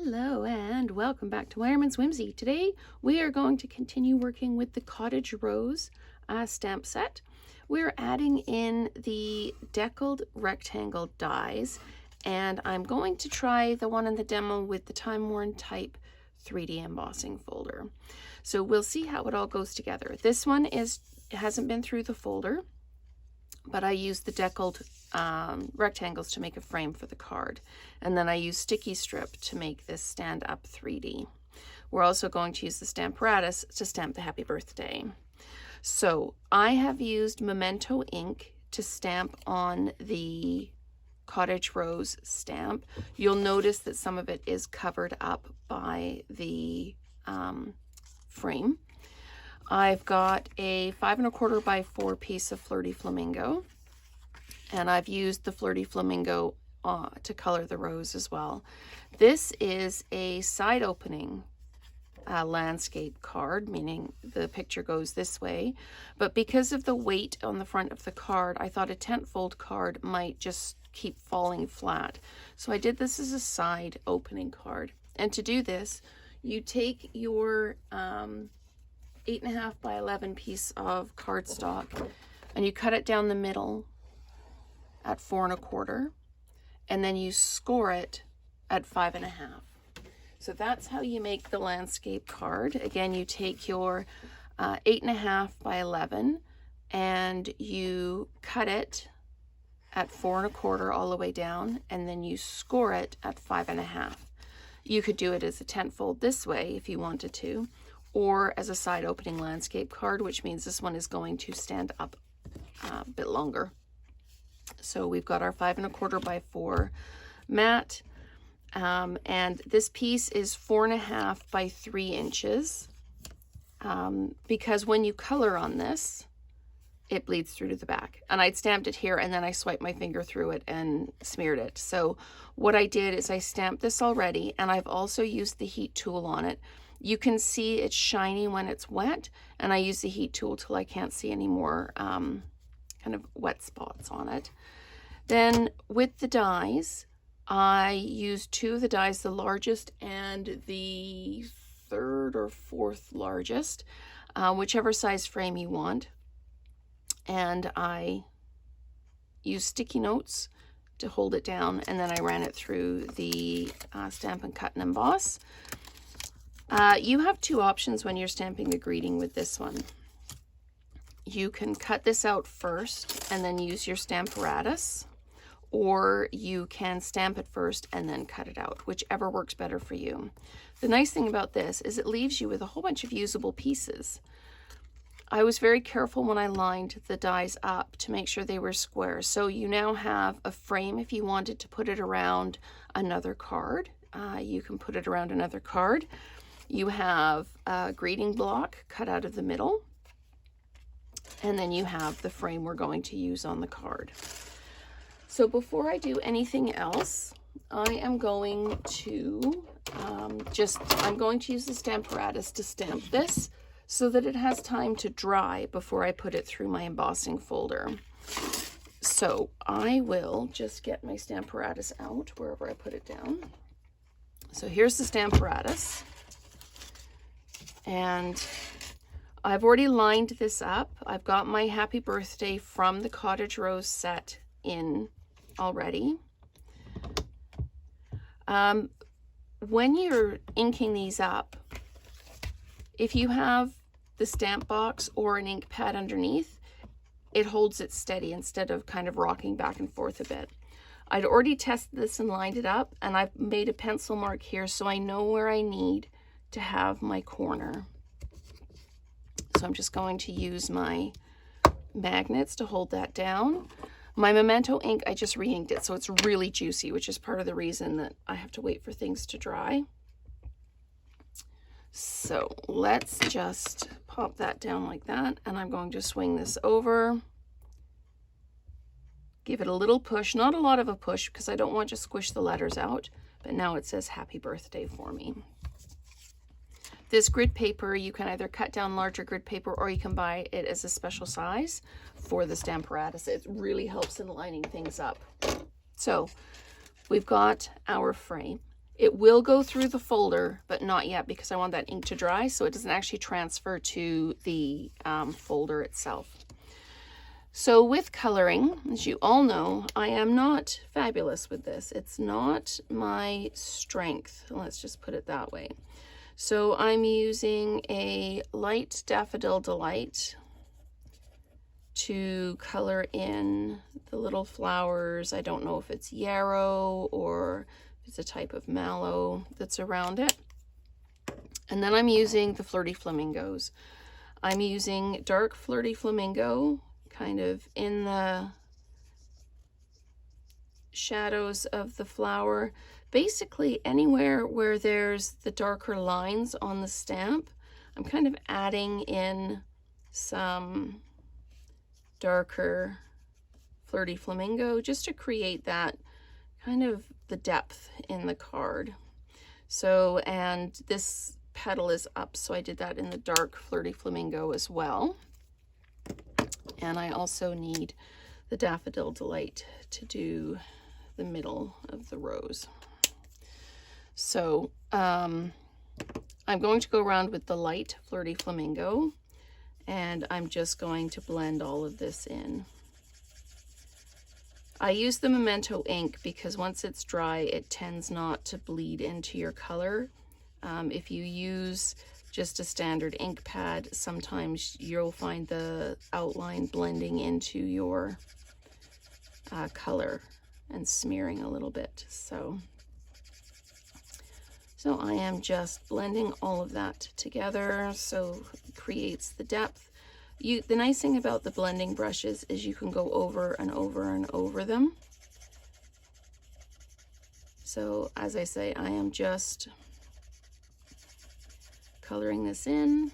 Hello and welcome back to Wireman's Whimsy. Today we are going to continue working with the Cottage Rose stamp set. We're adding in the Deckled Rectangle dies, and I'm going to try the one in the demo with the Timeworn Type 3D embossing folder. So we'll see how it all goes together. This one hasn't been through the folder, but I used the Deckled rectangles to make a frame for the card, and then I used sticky strip to make this stand up 3D. We're also going to use the Stamparatus to stamp the happy birthday. So I have used Memento ink to stamp on the Cottage Rose stamp. You'll notice that some of it is covered up by the frame. I've got a 5 1/4 by 4 piece of Flirty Flamingo, and I've used the Flirty Flamingo to color the rose as well. This is a side opening landscape card, meaning the picture goes this way, but because of the weight on the front of the card, I thought a tent fold card might just keep falling flat. So I did this as a side opening card. And to do this, you take your 8 1/2 by 11 piece of cardstock and you cut it down the middle at 4 1/4, and then you score it at 5 1/2. So that's how you make the landscape card. Again, you take your 8 1/2 by 11 and you cut it at 4 1/4 all the way down, and then you score it at 5 1/2. You could do it as a tent fold this way if you wanted to, or as a side opening landscape card, which means this one is going to stand up a bit longer. So we've got our 5 1/4 by 4 mat, and this piece is 4 1/2 by 3 inches, because when you color on this, it bleeds through to the back. And I'd stamped it here and then I swiped my finger through it and smeared it. So what I did is I stamped this already, and I've also used the heat tool on it. You can see it's shiny when it's wet, and I use the heat tool till I can't see any more kind of wet spots on it. Then with the dies, I used 2 of the dies, the largest and the 3rd or 4th largest, whichever size frame you want. And I used sticky notes to hold it down, and then I ran it through the Stampin' Cut and Emboss. You have 2 options when you're stamping the greeting with this one. You can cut this out first and then use your Stamparatus, or you can stamp it first and then cut it out, whichever works better for you. The nice thing about this is it leaves you with a whole bunch of usable pieces. I was very careful when I lined the dies up to make sure they were square. So you now have a frame if you wanted to put it around another card. You can put it around another card. You have a greeting block cut out of the middle, and then you have the frame we're going to use on the card. So before I do anything else, I am going to I'm going to use the Stamparatus to stamp this so that it has time to dry before I put it through my embossing folder. So I will just get my Stamparatus out wherever I put it down. So here's the Stamparatus, and I've already lined this up. I've got my happy birthday from the Cottage Rose set in already. When you're inking these up, if you have the stamp box or an ink pad underneath, it holds it steady instead of kind of rocking back and forth a bit. I'd already tested this and lined it up, and I've made a pencil mark here so I know where I need to have my corner. So I'm just going to use my magnets to hold that down. My Memento ink, I just re-inked it, so it's really juicy, which is part of the reason that I have to wait for things to dry. So let's just pop that down like that, and I'm going to swing this over. Give it a little push, not a lot of a push because I don't want to squish the letters out, but now it says happy birthday for me. This grid paper, you can either cut down larger grid paper or you can buy it as a special size for the Stamparatus. It really helps in lining things up. So we've got our frame. It will go through the folder, but not yet because I want that ink to dry so it doesn't actually transfer to the folder itself. So with coloring, as you all know, I am not fabulous with this. It's not my strength. Let's just put it that way. So I'm using a light Daffodil Delight to color in the little flowers. I don't know if it's yarrow or it's a type of mallow that's around it. And then I'm using the Flirty Flamingos. I'm using dark Flirty Flamingo kind of in the shadows of the flower. Basically anywhere where there's the darker lines on the stamp, I'm kind of adding in some darker Flirty Flamingo just to create that kind of the depth in the card. So, and this petal is up, so I did that in the dark Flirty Flamingo as well. And I also need the Daffodil Delight to do the middle of the rose. So I'm going to go around with the light Flirty Flamingo, and I'm just going to blend all of this in. I use the Memento ink because once it's dry, it tends not to bleed into your color. If you use just a standard ink pad, sometimes you'll find the outline blending into your color and smearing a little bit. So I am just blending all of that together so it creates the depth. The nice thing about the blending brushes is you can go over and over and over them. So as I say, I am just coloring this in,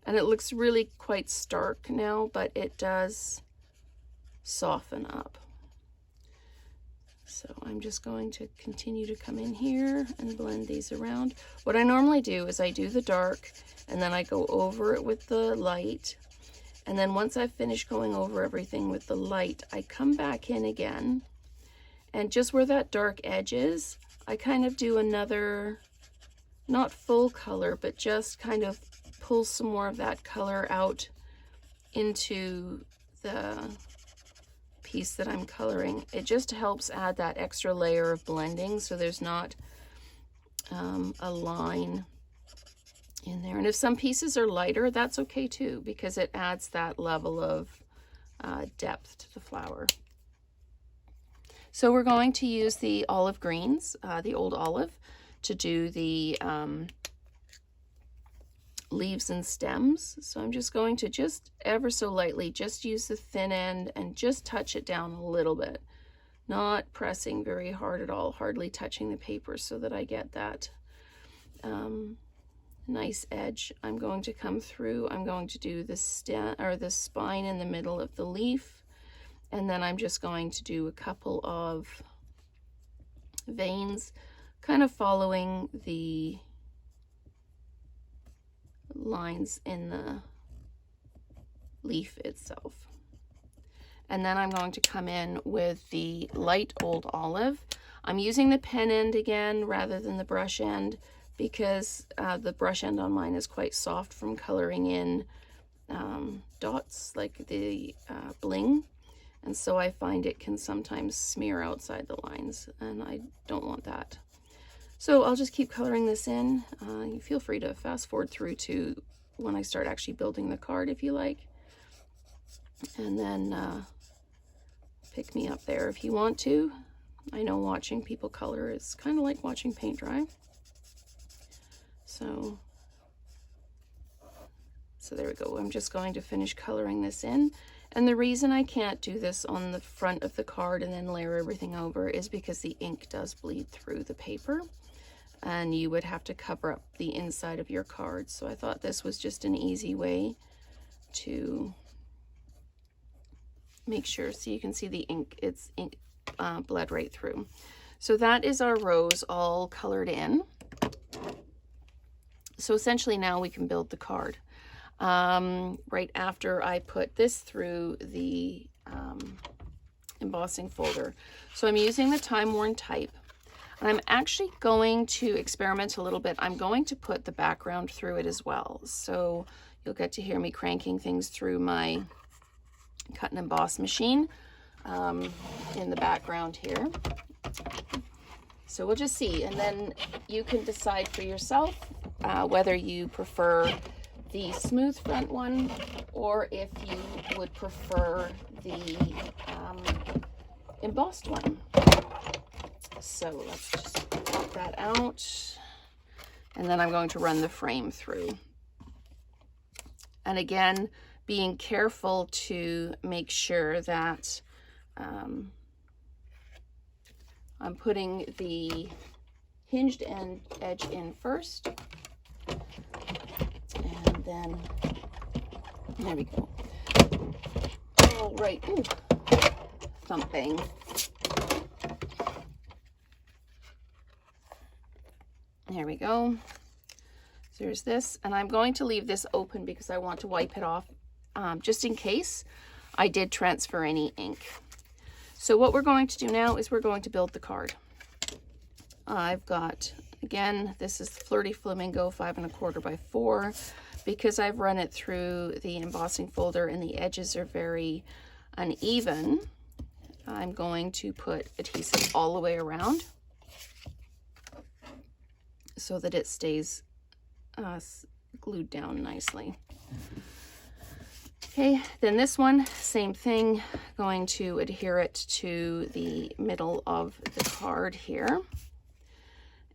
and it looks really quite stark now, but it does soften up. So I'm just going to continue to come in here and blend these around. What I normally do is I do the dark and then I go over it with the light, and then once I've finished going over everything with the light, I come back in again, and just where that dark edge is, I kind of do another, not full color, but just kind of pull some more of that color out into the piece that I'm coloring. It just helps add that extra layer of blending so there's not a line in there. And if some pieces are lighter, that's okay too, because it adds that level of depth to the flower. So we're going to use the olive greens, the old olive, to do the leaves and stems. So I'm just going to just ever so lightly just use the thin end and just touch it down a little bit, not pressing very hard at all, hardly touching the paper so that I get that nice edge. I'm going to come through, I'm going to do the stem or the spine in the middle of the leaf, and then I'm just going to do a couple of veins kind of following the lines in the leaf itself. And then I'm going to come in with the light old olive. I'm using the pen end again rather than the brush end because the brush end on mine is quite soft from coloring in dots like the bling, and so I find it can sometimes smear outside the lines, and I don't want that. So I'll just keep coloring this in. You feel free to fast forward through to when I start actually building the card if you like. And then pick me up there if you want to. I know watching people color is kind of like watching paint dry. So there we go. I'm just going to finish coloring this in. And the reason I can't do this on the front of the card and then layer everything over is because the ink does bleed through the paper, and you would have to cover up the inside of your card. So I thought this was just an easy way to make sure. So you can see the ink, it's ink bled right through. So that is our rose all colored in. So essentially now we can build the card. Right after I put this through the embossing folder. So I'm using the Timeworn Type. And I'm actually going to experiment a little bit. I'm going to put the background through it as well. So you'll get to hear me cranking things through my cut and emboss machine in the background here. So we'll just see, and then you can decide for yourself whether you prefer the smooth front one or if you would prefer the embossed one. So let's just pop that out, and then I'm going to run the frame through. And again, being careful to make sure that I'm putting the hinged edge in first, and then there we go. All right, ooh, thumping. There we go. So there's this, and I'm going to leave this open because I want to wipe it off just in case I did transfer any ink. So what we're going to do now is we're going to build the card. I've got, again, this is Flirty Flamingo 5 1/4 by 4. Because I've run it through the embossing folder and the edges are very uneven, I'm going to put adhesive all the way around so that it stays glued down nicely. Okay, then this one, same thing, going to adhere it to the middle of the card here.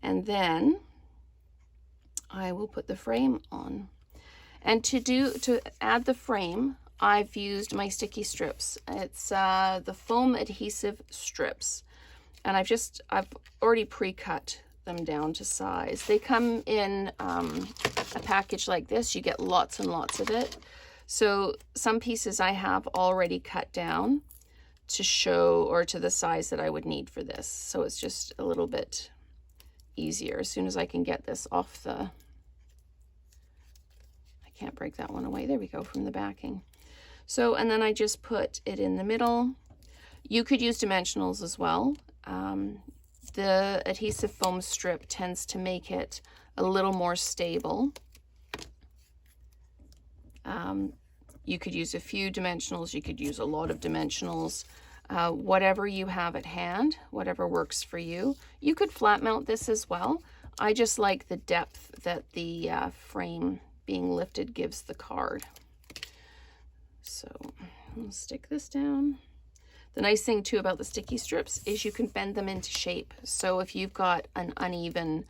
And then I will put the frame on. And to add the frame, I've used my sticky strips. It's the foam adhesive strips. And I've already pre-cut them down to size. They come in a package like this. You get lots and lots of it. So some pieces I have already cut down to show, or to the size that I would need for this. So it's just a little bit easier as soon as I can get this off the, I can't break that one away. There we go, from the backing. So, and then I just put it in the middle. You could use dimensionals as well. The adhesive foam strip tends to make it a little more stable. You could use a few dimensionals, you could use a lot of dimensionals, whatever you have at hand, whatever works for you. You could flat mount this as well. I just like the depth that the frame being lifted gives the card. So I'll stick this down. The nice thing too about the sticky strips is you can bend them into shape. So if you've got an uneven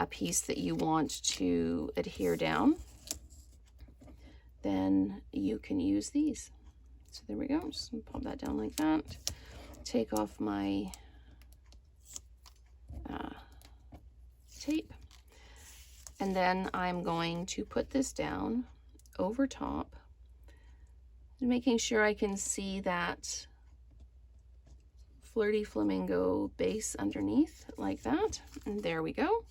piece that you want to adhere down, then you can use these. So there we go. I'm just gonna pop that down like that. Take off my tape. And then I'm going to put this down over top, making sure I can see that Flirty Flamingo base underneath like that. And there we go.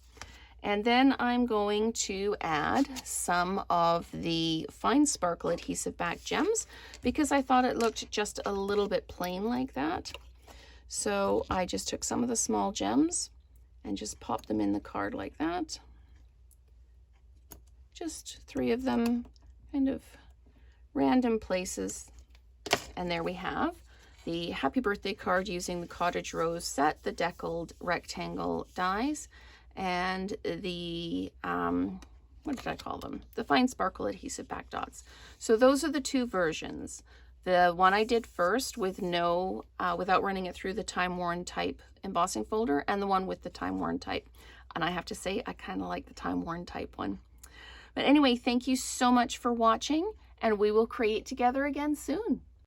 And then I'm going to add some of the fine sparkle adhesive back gems because I thought it looked just a little bit plain like that. So I just took some of the small gems and just popped them in the card like that. Just 3 of them, kind of random places. And there we have the happy birthday card using the Cottage Rose set, the Deckled Rectangle dies, and the, what did I call them? The fine sparkle adhesive back dots. So those are the 2 versions. The one I did first with no, without running it through the Timeworn Type embossing folder, and the one with the Timeworn Type. And I have to say, I kind of like the Timeworn Type one. But anyway, thank you so much for watching, and we will create together again soon.